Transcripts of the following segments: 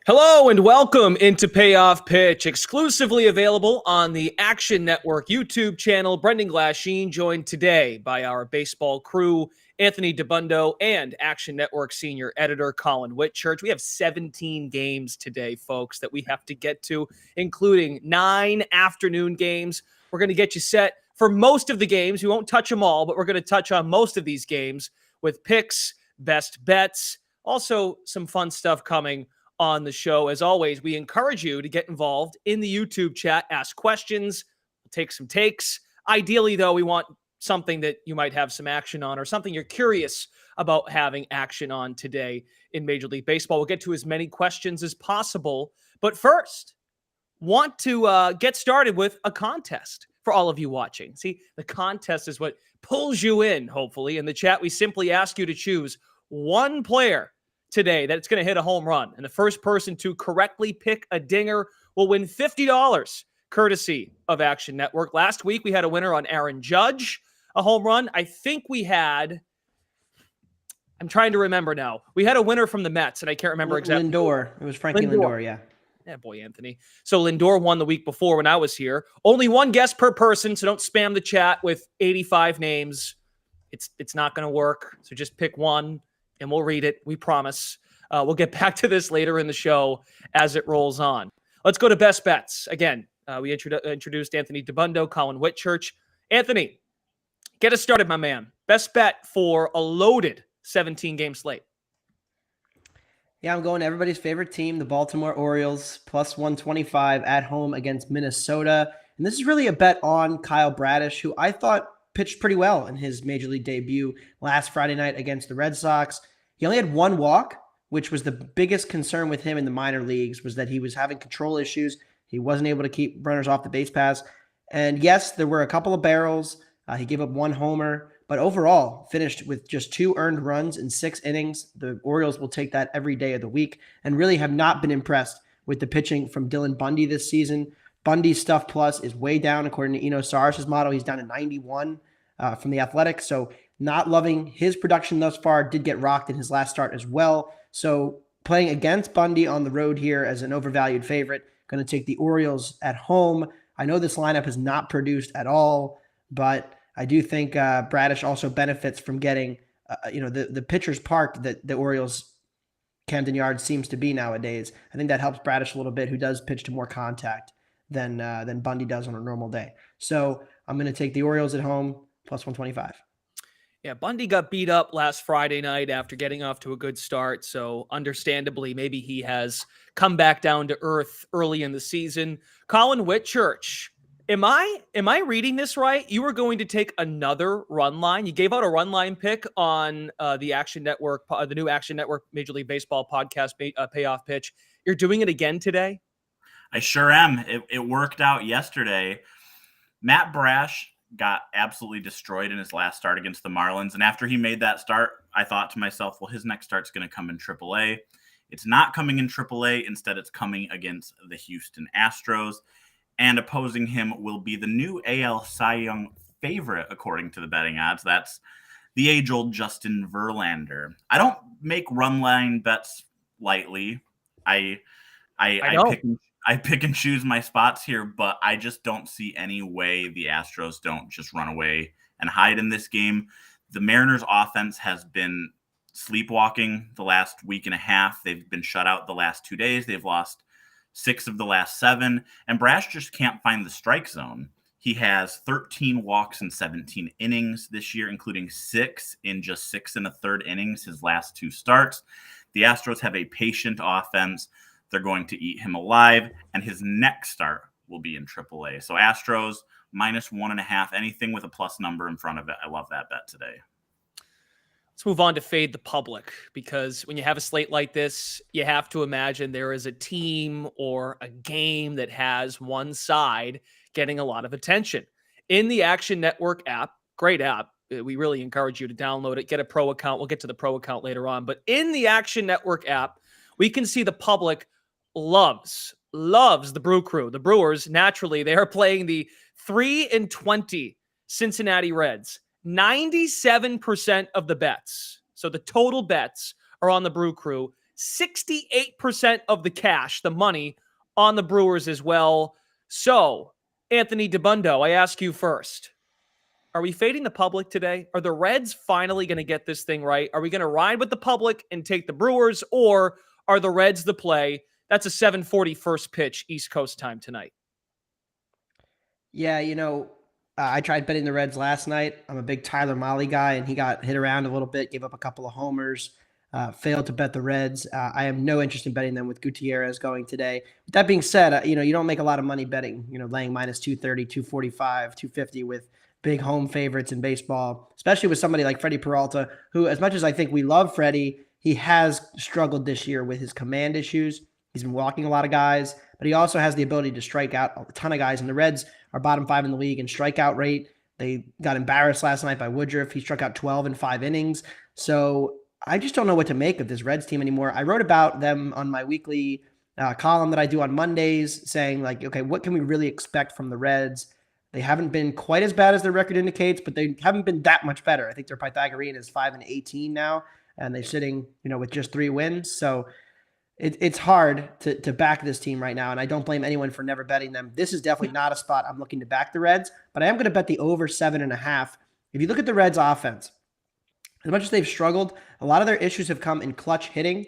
Hello and welcome into Payoff Pitch, exclusively available on the Action Network YouTube channel. Brendan Glasheen joined today by our baseball crew, Anthony Dabbundo, and Action Network senior editor Collin Whitchurch. We have 17 games today, folks, that we have to get to, including 9 afternoon games. We're going to get you set for most of the games. We won't touch them all, but we're going to touch on most of these games with picks, best bets, also some fun stuff coming on the show. As always, we encourage you to get involved in the YouTube chat, ask questions, take some takes. Ideally, though, we want something that you might have some action on or something you're curious about having action on today in Major League Baseball. We'll get to as many questions as possible. But first, want to get started with a contest for all of you watching. See, the contest is what pulls you in, hopefully. In the chat, we simply ask you to choose one player today that's going to hit a home run. And the first person to correctly pick a dinger will win $50 courtesy of Action Network. Last week, we had a winner on Aaron Judge, a home run. I think we had, I'm trying to remember now. We had a winner from the Mets, and I can't remember exactly. Lindor. It was Frankie Lindor, yeah. Yeah, boy, Anthony. So Lindor won the week before when I was here. Only one guess per person, so don't spam the chat with 85 names. It's not going to work. So just pick one, and we'll read it. We promise. We'll get back to this later in the show as it rolls on. Let's go to best bets. Again, we introduced Anthony Dabbundo, Collin Whitchurch. Anthony, get us started, my man. Best bet for a loaded 17-game slate. Yeah, I'm going to everybody's favorite team, the Baltimore Orioles, plus 125 at home against Minnesota. And this is really a bet on Kyle Bradish, who I thought pitched pretty well in his Major League debut last Friday night against the Red Sox. He only had one walk, which was the biggest concern with him in the minor leagues, was that he was having control issues. He wasn't able to keep runners off the base paths. And yes, there were a couple of barrels. He gave up one homer, but overall finished with just 2 earned runs in 6 innings. The Orioles will take that every day of the week and really have not been impressed with the pitching from Dylan Bundy this season. Bundy's stuff plus is way down according to Eno Sarris's model. He's down to 91 from the Athletic. So not loving his production thus far. Did get rocked in his last start as well. So playing against Bundy on the road here as an overvalued favorite. Going to take the Orioles at home. I know this lineup has not produced at all, but I do think Bradish also benefits from getting the pitcher's park that the Orioles Camden Yards seems to be nowadays. I think that helps Bradish a little bit, who does pitch to more contact than Bundy does on a normal day. So I'm going to take the Orioles at home plus 125. Yeah, Bundy got beat up last Friday night after getting off to a good start. So understandably, maybe he has come back down to earth early in the season. Collin Whitchurch, am I reading this right? You were going to take another run line. You gave out a run line pick on the Action Network, the new Action Network Major League Baseball podcast, Payoff Pitch. You're doing it again today? I sure am. It worked out yesterday. Matt Brash got absolutely destroyed in his last start against the Marlins. And after he made that start, I thought to myself, well, his next start's going to come in AAA. It's not coming in AAA. Instead, it's coming against the Houston Astros. And opposing him will be the new AL Cy Young favorite, according to the betting odds. That's the age-old Justin Verlander. I don't make run line bets lightly. I pick and choose my spots here, but I just don't see any way the Astros don't just run away and hide in this game. The Mariners' offense has been sleepwalking the last week and a half. They've been shut out the last 2 days. They've lost 6 of the last 7, and Brash just can't find the strike zone. He has 13 walks in 17 innings this year, including 6 in just 6 1/3 innings his last 2 starts. The Astros have a patient offense. They're going to eat him alive, and his next start will be in AAA. So Astros minus 1.5, anything with a plus number in front of it. I love that bet today. Let's move on to fade the public, because when you have a slate like this, you have to imagine there is a team or a game that has one side getting a lot of attention. In the Action Network app, great app. We really encourage you to download it, get a pro account. We'll get to the pro account later on. But in the Action Network app, we can see the public loves the Brew Crew. The Brewers, naturally, they are playing the 3-20 Cincinnati Reds. 97% of the bets, so the total bets, are on the Brew Crew. 68% of the cash, the money, on the Brewers as well. So, Anthony Dabbundo, I ask you first. Are we fading the public today? Are the Reds finally going to get this thing right? Are we going to ride with the public and take the Brewers, or are the Reds the play? That's a 7:40 first pitch East Coast time tonight. Yeah, I tried betting the Reds last night. I'm a big Tyler Mahle guy, and he got hit around a little bit, gave up a couple of homers, failed to bet the Reds. I have no interest in betting them with Gutierrez going today. With that being said, you don't make a lot of money betting, laying minus 230, 245, 250 with big home favorites in baseball, especially with somebody like Freddie Peralta, who, as much as I think we love Freddie, he has struggled this year with his command issues. He's been walking a lot of guys, but he also has the ability to strike out a ton of guys. And the Reds are bottom 5 in the league in strikeout rate. They got embarrassed last night by Whitchurch. He struck out 12 in 5 innings. So I just don't know what to make of this Reds team anymore. I wrote about them on my weekly column that I do on Mondays, saying like, okay, what can we really expect from the Reds? They haven't been quite as bad as their record indicates, but they haven't been that much better. I think their Pythagorean is 5-18 now, and they're sitting, with just 3 wins. So it's hard to back this team right now, and I don't blame anyone for never betting them. This is definitely not a spot I'm looking to back the Reds, but I am going to bet the over 7.5. If you look at the Reds' offense, as much as they've struggled, a lot of their issues have come in clutch hitting.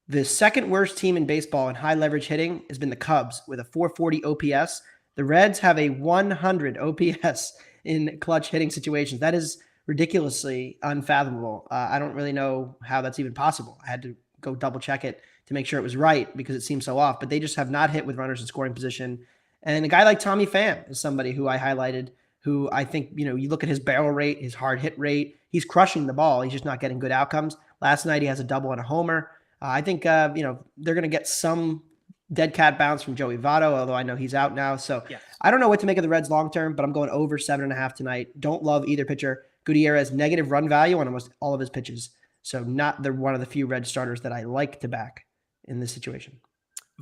The second worst team in baseball in high leverage hitting has been the Cubs with a 440 OPS. The Reds have a 100 OPS in clutch hitting situations. That is ridiculously unfathomable. I don't really know how that's even possible. I had to go double check it to make sure it was right because it seems so off, but they just have not hit with runners in scoring position. And a guy like Tommy Pham is somebody who I highlighted, who I think, you look at his barrel rate, his hard hit rate, he's crushing the ball. He's just not getting good outcomes. Last night, he has a double and a homer. I think, they're going to get some dead cat bounce from Joey Votto, although I know he's out now. So yes. I don't know what to make of the Reds long-term, but I'm going over 7.5 tonight. Don't love either pitcher. Gutierrez, negative run value on almost all of his pitches. So not one of the few Red starters that I like to back in this situation.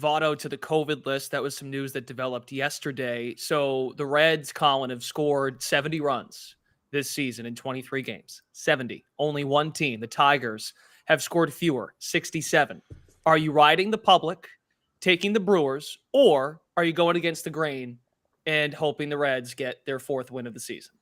Votto to the COVID list. That was some news that developed yesterday. So the Reds, Collin, have scored 70 runs this season in 23 games. 70. Only one team, the Tigers, have scored fewer, 67. Are you riding the public, taking the Brewers, or are you going against the grain and hoping the Reds get their 4th win of the season?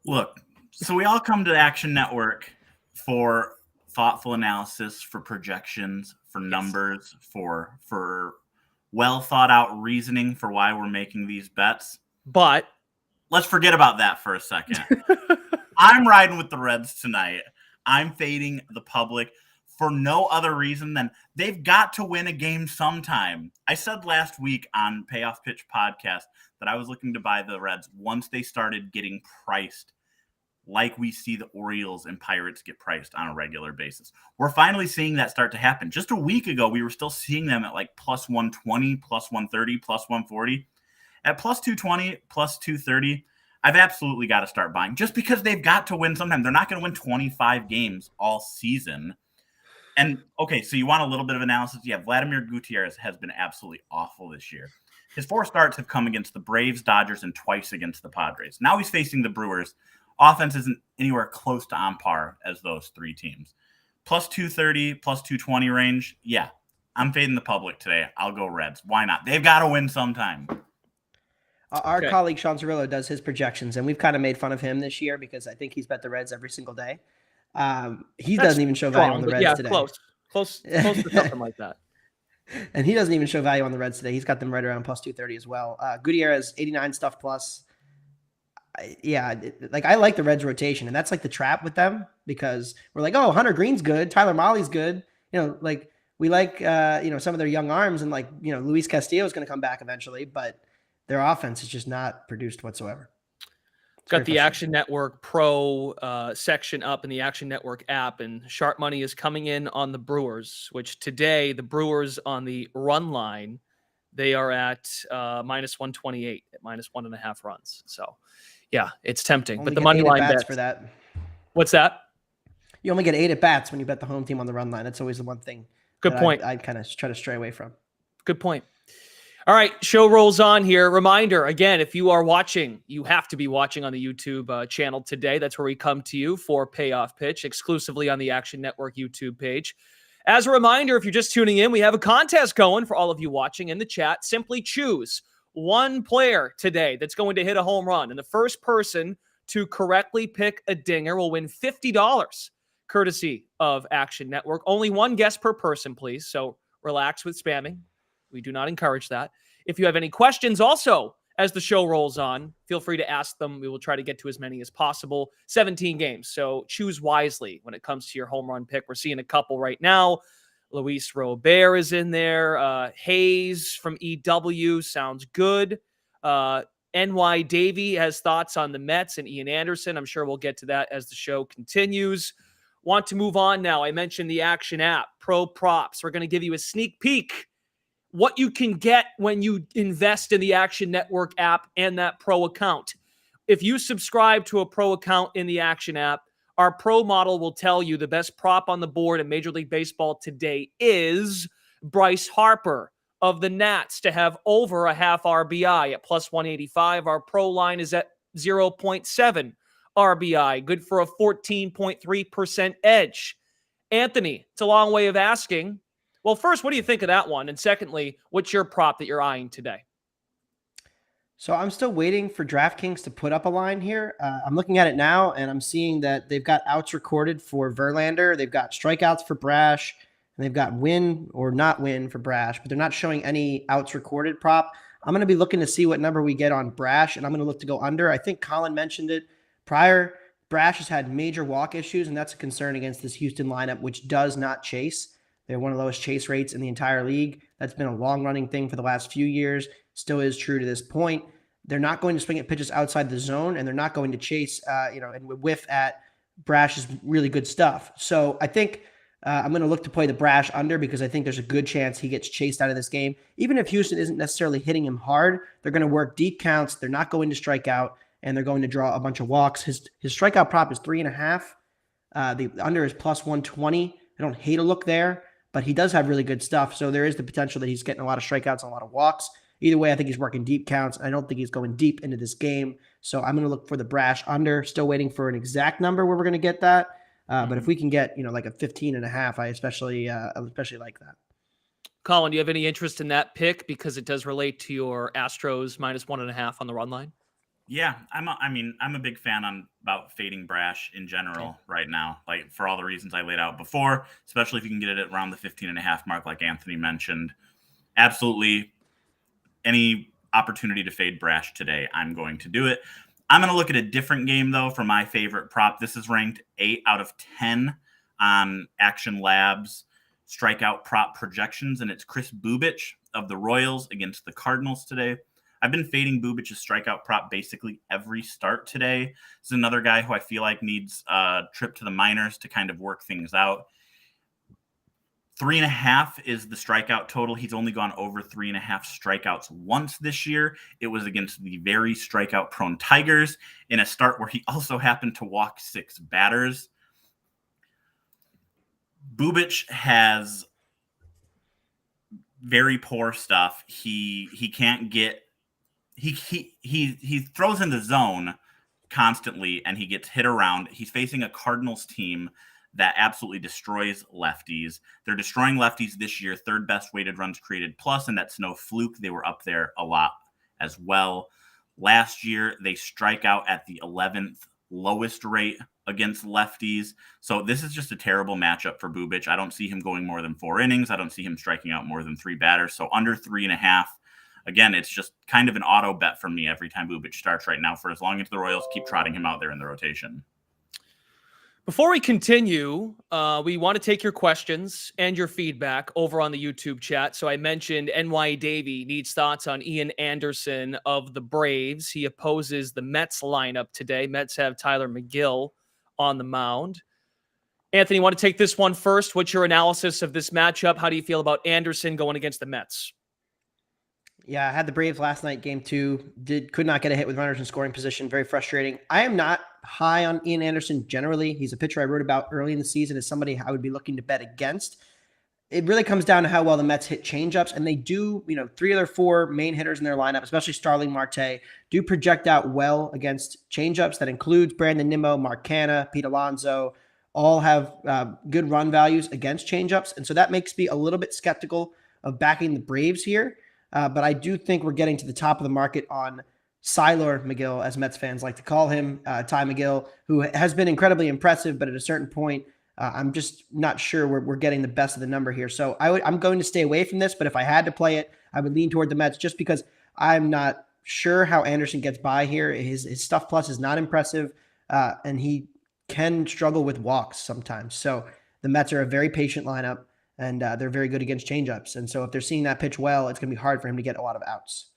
Look, so we all come to Action Network for thoughtful analysis, for projections, for numbers, for well thought out reasoning for why we're making these bets. But let's forget about that for a second. I'm riding with the Reds tonight. I'm fading the public for no other reason than they've got to win a game sometime. I said last week on Payoff Pitch Podcast that I was looking to buy the Reds once they started getting priced like we see the Orioles and Pirates get priced on a regular basis. We're finally seeing that start to happen. Just a week ago, we were still seeing them at like plus 120, plus 130, plus 140. At plus 220, plus 230, I've absolutely got to start buying just because they've got to win sometime. They're not going to win 25 games all season. And, okay, so you want a little bit of analysis? Yeah, Vladimir Gutierrez has been absolutely awful this year. His 4 starts have come against the Braves, Dodgers, and twice against the Padres. Now he's facing the Brewers. Offense isn't anywhere close to on par as those 3 teams. Plus 230, plus 220 range. Yeah, I'm fading the public today. I'll go Reds. Why not? They've got to win sometime. Our colleague Sean Cirillo does his projections, and we've kind of made fun of him this year because I think he's bet the Reds every single day. He doesn't even show value on the Reds today. Close to something like that. And he doesn't even show value on the Reds today. He's got them right around plus 230 as well. Gutierrez, 89 stuff plus. I like the Reds rotation, and that's like the trap with them because we're like, oh, Hunter Green's good, Tyler Mahle's good, we like some of their young arms, and Luis Castillo is going to come back eventually, but their offense is just not produced whatsoever. Got the Action Network Pro section up in the Action Network app, and sharp money is coming in on the Brewers, which today the Brewers on the run line, they are at minus 128 at minus 1.5 runs. So yeah, it's tempting. Only but the money line bets bets for that. What's that? You only get 8 at bats when you bet the home team on the run line. That's always the one thing. Good point. I kind of try to stray away from. Good point. All right, show rolls on here. Reminder, again, if you are watching, you have to be watching on the YouTube channel today. That's where we come to you for Payoff Pitch, exclusively on the Action Network YouTube page. As a reminder, if you're just tuning in, we have a contest going for all of you watching in the chat. Simply choose one player today that's going to hit a home run, and the first person to correctly pick a dinger will win $50, courtesy of Action Network. Only one guess per person, please, so relax with spamming. We do not encourage that. If you have any questions also as the show rolls on, feel free to ask them. We will try to get to as many as possible. 17 games, so choose wisely when it comes to your home run pick. We're seeing a couple right now. Luis Robert is in there. Hayes from EW sounds good. NY Davey has thoughts on the Mets and Ian Anderson. I'm sure we'll get to that as the show continues. Want to move on now. I mentioned the Action app, Pro Props. We're going to give you a sneak peek what you can get when you invest in the Action Network app and that pro account. If you subscribe to a pro account in the Action app, our pro model will tell you the best prop on the board in Major League Baseball today is Bryce Harper of the Nats to have over a half RBI at plus 185. Our pro line is at 0.7 RBI, good for a 14.3% edge. Anthony, it's a long way of asking. Well, first, what do you think of that one? And secondly, what's your prop that you're eyeing today? So I'm still waiting for DraftKings to put up a line here. I'm looking at it now, and I'm seeing that they've got outs recorded for Verlander. They've got strikeouts for Brash, and they've got win or not win for Brash, but they're not showing any outs recorded prop. I'm going to be looking to see what number we get on Brash, and I'm going to look to go under. I think Collin mentioned it prior. Brash has had major walk issues, and that's a concern against this Houston lineup, which does not chase. They're one of the lowest chase rates in the entire league. That's been a long-running thing for the last few years. Still is true to this point. They're not going to swing at pitches outside the zone, and they're not going to chase, and whiff at Brash's really good stuff. So I think I'm going to look to play the Brash under because I think there's a good chance he gets chased out of this game. Even if Houston isn't necessarily hitting him hard, they're going to work deep counts. They're not going to strike out, and they're going to draw a bunch of walks. His strikeout prop is 3.5. The under is plus 120. I don't hate a look there, but he does have really good stuff. So there is the potential that he's getting a lot of strikeouts and a lot of walks. Either way, I think he's working deep counts. I don't think he's going deep into this game. So I'm going to look for the Brash under. Still waiting for an exact number where we're going to get that. But if we can get, like a 15.5, I especially like that. Collin, do you have any interest in that pick because it does relate to your Astros minus 1.5 on the run line? Yeah, I'm a big fan about fading Brash in general right now, like for all the reasons I laid out before, especially if you can get it at around the 15.5 mark, like Anthony mentioned. Absolutely, any opportunity to fade Brash today, I'm going to do it. I'm going to look at a different game, though, for my favorite prop. This is ranked 8 out of 10 on Action Labs strikeout prop projections, and it's Chris Bubich of the Royals against the Cardinals today. I've been fading Bubich's strikeout prop basically every start today. This is another guy who I feel like needs a trip to the minors to kind of work things out. 3.5 is the strikeout total. He's only gone over 3.5 strikeouts once this year. It was against the very strikeout-prone Tigers in a start where he also happened to walk 6 batters. Bubich has very poor stuff. He can't get he throws in the zone constantly and he gets hit around. He's facing a Cardinals team that absolutely destroys lefties. They're destroying lefties this year, third best weighted runs created plus, and that's no fluke. They were up there a lot as well. Last year, they strike out at the 11th lowest rate against lefties. So this is just a terrible matchup for Bubich. I don't see him going more than 4 innings. I don't see him striking out more than 3 batters. So under 3.5. Again, it's just kind of an auto bet for me every time Bubich starts right now for as long as the Royals keep trotting him out there in the rotation. Before we continue, we want to take your questions and your feedback over on the YouTube chat. So I mentioned NY Davey needs thoughts on Ian Anderson of the Braves. He opposes the Mets lineup today. Mets have Tyler McGill on the mound. Anthony, you want to take this one first? What's your analysis of this matchup? How do you feel about Anderson going against the Mets? Yeah, I had the Braves last night, game 2. Could not get a hit with runners in scoring position. Very frustrating. I am not high on Ian Anderson generally. He's a pitcher I wrote about early in the season as somebody I would be looking to bet against. It really comes down to how well the Mets hit changeups, and they do, 3 of their 4 main hitters in their lineup, especially Starling Marte, do project out well against changeups. That includes Brandon Nimmo, Mark Canha, Pete Alonso, all have good run values against changeups. And so that makes me a little bit skeptical of backing the Braves here. But I do think we're getting to the top of the market on Siler McGill, as Mets fans like to call him, Ty McGill, who has been incredibly impressive, but at a certain point, I'm just not sure we're getting the best of the number here. So I'm going to stay away from this, but if I had to play it, I would lean toward the Mets just because I'm not sure how Anderson gets by here. His stuff plus is not impressive, and he can struggle with walks sometimes. So the Mets are a very patient lineup, and they're very good against changeups. And so if they're seeing that pitch well, it's going to be hard for him to get a lot of outs.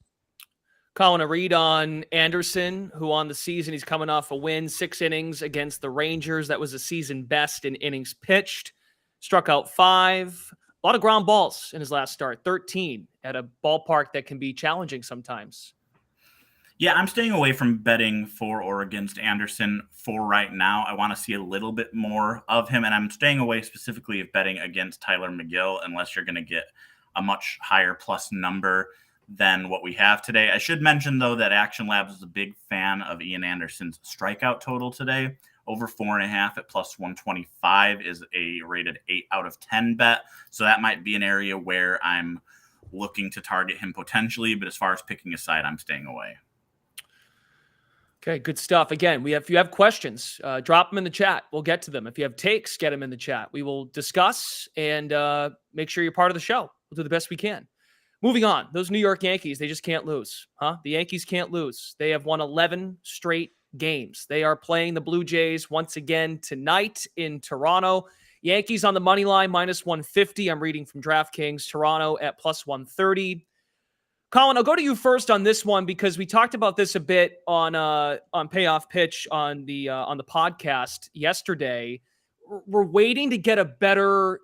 Collin, a read on Anderson, who on the season, he's coming off a win, 6 innings against the Rangers. That was a season best in innings pitched. Struck out 5. A lot of ground balls in his last start, 13 at a ballpark that can be challenging sometimes. Yeah, I'm staying away from betting for or against Anderson for right now. I want to see a little bit more of him, and I'm staying away specifically of betting against Tyler McGill unless you're going to get a much higher plus number than what we have today. I should mention, though, that Action Labs is a big fan of Ian Anderson's strikeout total today. Over 4.5 at plus 125 is a rated 8 out of 10 bet. So that might be an area where I'm looking to target him potentially. But as far as picking a side, I'm staying away. Okay, good stuff. Again, if you have questions, drop them in the chat. We'll get to them. If you have takes, get them in the chat. We will discuss and make sure you're part of the show. We'll do the best we can. Moving on, those New York Yankees, they just can't lose. The Yankees can't lose. They have won 11 straight games. They are playing the Blue Jays once again tonight in Toronto. Yankees on the money line, minus 150. I'm reading from DraftKings. Toronto at plus 130. Collin, I'll go to you first on this one because we talked about this a bit on Payoff Pitch on the podcast yesterday. We're waiting to get a better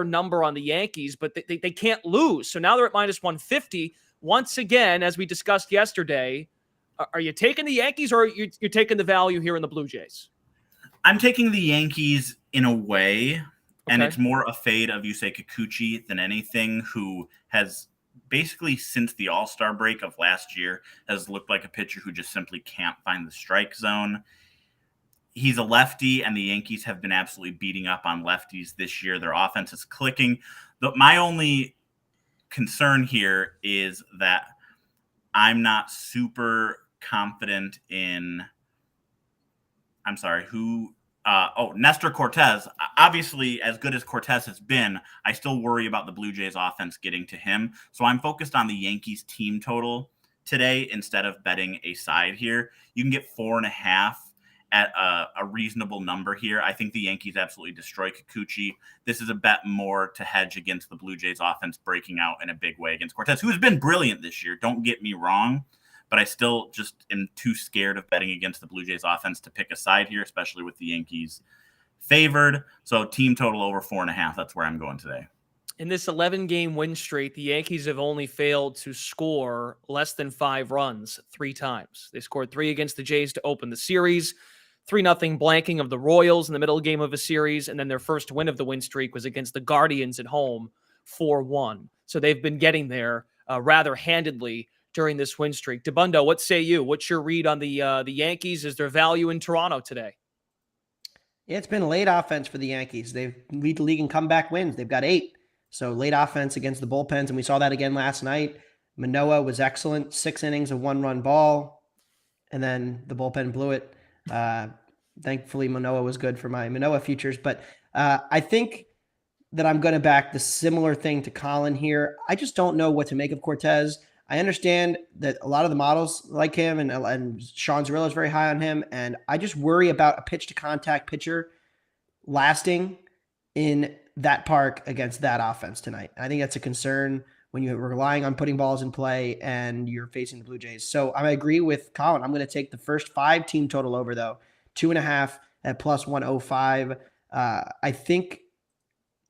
number on the Yankees, but they can't lose. So now they're at minus 150. Once again, as we discussed yesterday, are you taking the Yankees or you're taking the value here in the Blue Jays? I'm taking the Yankees in a way, and Okay. it's more a fade of Yusei Kikuchi than anything, who has basically since the All-Star break of last year has looked like a pitcher who just simply can't find the strike zone. He's a lefty, and the Yankees have been absolutely beating up on lefties this year. Their offense is clicking. My only concern here is that I'm not super confident in Nestor Cortez. Obviously, as good as Cortez has been, I still worry about the Blue Jays offense getting to him. So I'm focused on the Yankees team total today instead of betting a side here. You can get 4.5 at a reasonable number here. I think the Yankees absolutely destroy Kikuchi. This is a bet more to hedge against the Blue Jays offense breaking out in a big way against Cortez, who has been brilliant this year. Don't get me wrong, but I still just am too scared of betting against the Blue Jays offense to pick a side here, especially with the Yankees favored. So team total over 4.5. That's where I'm going today. In this 11-game win streak, the Yankees have only failed to score less than 5 runs 3 times. They scored 3 against the Jays to open the series, 3-0 blanking of the Royals in the middle game of a series, and then their first win of the win streak was against the Guardians at home, 4-1. So they've been getting there rather handedly during this win streak. Dabbundo, what say you? What's your read on the Yankees? Is there value in Toronto today? Yeah, it's been late offense for the Yankees. They lead the league in comeback wins. They've got 8. So late offense against the bullpens, and we saw that again last night. Manoah was excellent, 6 innings of 1-run ball, and then the bullpen blew it. Thankfully, Manoah was good for my Manoah futures, but I think that I'm going to back the similar thing to Collin here. I just don't know what to make of Cortez. I understand that a lot of the models like him, and Sean Zerillo is very high on him, and I just worry about a pitch-to-contact pitcher lasting in that park against that offense tonight. I think that's a concern when you're relying on putting balls in play and you're facing the Blue Jays. So I agree with Collin. I'm going to take the first 5 team total over, though. 2.5 at plus 105. I think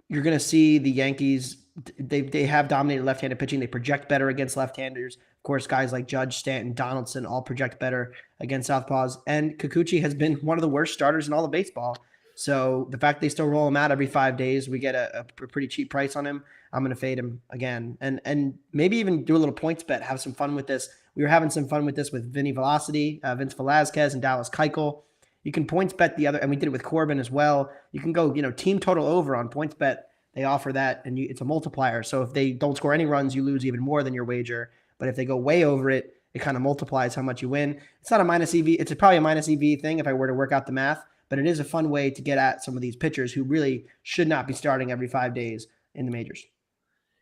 you're going to see the Yankees. They have dominated left-handed pitching. They project better against left-handers. Of course, guys like Judge, Stanton, Donaldson all project better against southpaws. And Kikuchi has been one of the worst starters in all of baseball. So the fact they still roll him out every 5 days, we get a pretty cheap price on him. I'm going to fade him again. And maybe even do a little points bet, have some fun with this. We were having some fun with this with Vinny Velocity, Vince Velasquez, and Dallas Keuchel. You can points bet the other, and we did it with Corbin as well. You can go, team total over on points bet. They offer that, and it's a multiplier. So if they don't score any runs, you lose even more than your wager. But if they go way over it, it kind of multiplies how much you win. It's not a minus EV. It's probably a minus EV thing if I were to work out the math, but it is a fun way to get at some of these pitchers who really should not be starting every 5 days in the majors.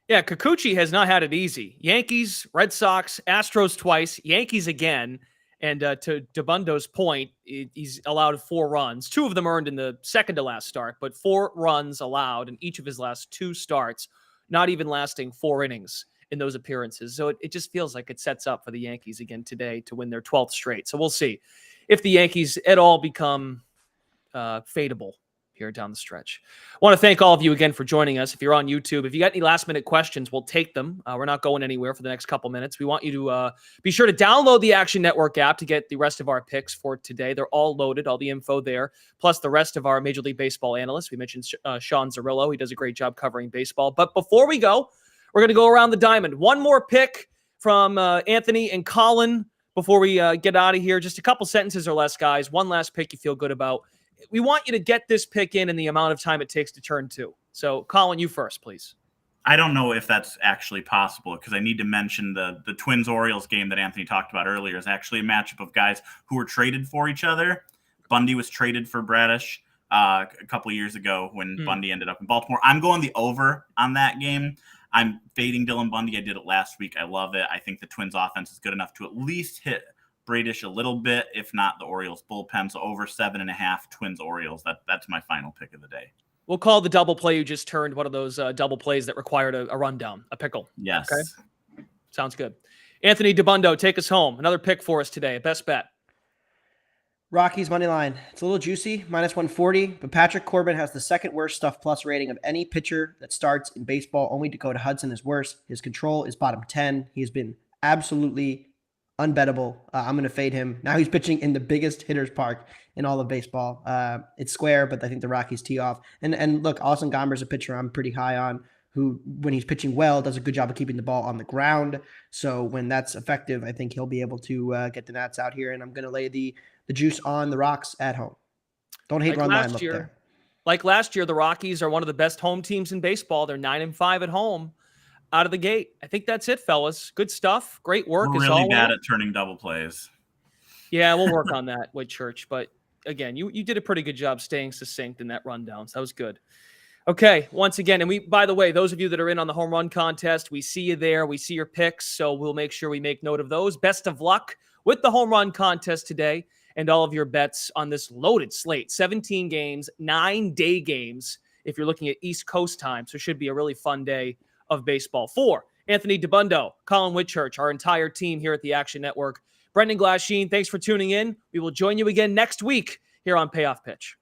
Yeah, Kikuchi has not had it easy. Yankees, Red Sox, Astros twice, Yankees again. And to Dabbundo's point, he's allowed 4 runs. 2 of them earned in the second to last start, but 4 runs allowed in each of his last 2 starts, not even lasting 4 innings in those appearances. So it just feels like it sets up for the Yankees again today to win their 12th straight. So we'll see if the Yankees at all become fadeable here down the stretch. I want to thank all of you again for joining us. If you're on YouTube, if you got any last minute questions, we'll take them. We're not going anywhere for the next couple minutes. We want you to be sure to download the Action Network app to get the rest of our picks for today. They're all loaded, all the info there, plus the rest of our Major League Baseball analysts. We mentioned Sean Zerillo. He does a great job covering baseball. But before we go, we're going to go around the diamond. One more pick from Anthony and Collin before we get out of here. Just a couple sentences or less, guys. One last pick you feel good about. We want you to get this pick in the amount of time it takes to turn 2. So, Collin, you first, please. I don't know if that's actually possible because I need to mention the Twins-Orioles game that Anthony talked about earlier is actually a matchup of guys who were traded for each other. Bundy was traded for Bradish a couple of years ago when Bundy ended up in Baltimore. I'm going the over on that game. I'm fading Dylan Bundy. I did it last week. I love it. I think the Twins offense is good enough to at least hit Bradish a little bit, if not the Orioles bullpen. So over 7.5 Twins-Orioles. That's my final pick of the day. We'll call the double play you just turned one of those double plays that required a rundown, a pickle. Yes. Okay. Sounds good. Anthony Dabbundo, take us home. Another pick for us today. Best bet. Rockies money line. It's a little juicy, minus 140, but Patrick Corbin has the second worst stuff plus rating of any pitcher that starts in baseball. Only Dakota Hudson is worse. His control is bottom 10. He has been absolutely unbettable. I'm going to fade him. Now he's pitching in the biggest hitter's park in all of baseball. It's square, but I think the Rockies tee off. And look, Austin Gomber's a pitcher I'm pretty high on, who, when he's pitching well, does a good job of keeping the ball on the ground. So when that's effective, I think he'll be able to get the Nats out here. And I'm going to lay the juice on the Rocks at home. Don't hate run line up there. Like last year, the Rockies are one of the best home teams in baseball. They're 9-5 at home. Out of the gate. I think that's it, fellas. Good stuff. Great work. We're really bad at turning double plays. Yeah, we'll work on that, Whitchurch. But again, you did a pretty good job staying succinct in that rundown. So that was good. Okay, once again, and by the way, those of you that are in on the home run contest, we see you there. We see your picks, so we'll make sure we make note of those. Best of luck with the home run contest today and all of your bets on this loaded slate. 17 games, 9-day games if you're looking at East Coast time. So it should be a really fun day of baseball. For Anthony Dabbundo, Collin Whitchurch, our entire team here at the Action Network, Brendan Glasheen, thanks for tuning in. We will join you again next week here on Payoff Pitch.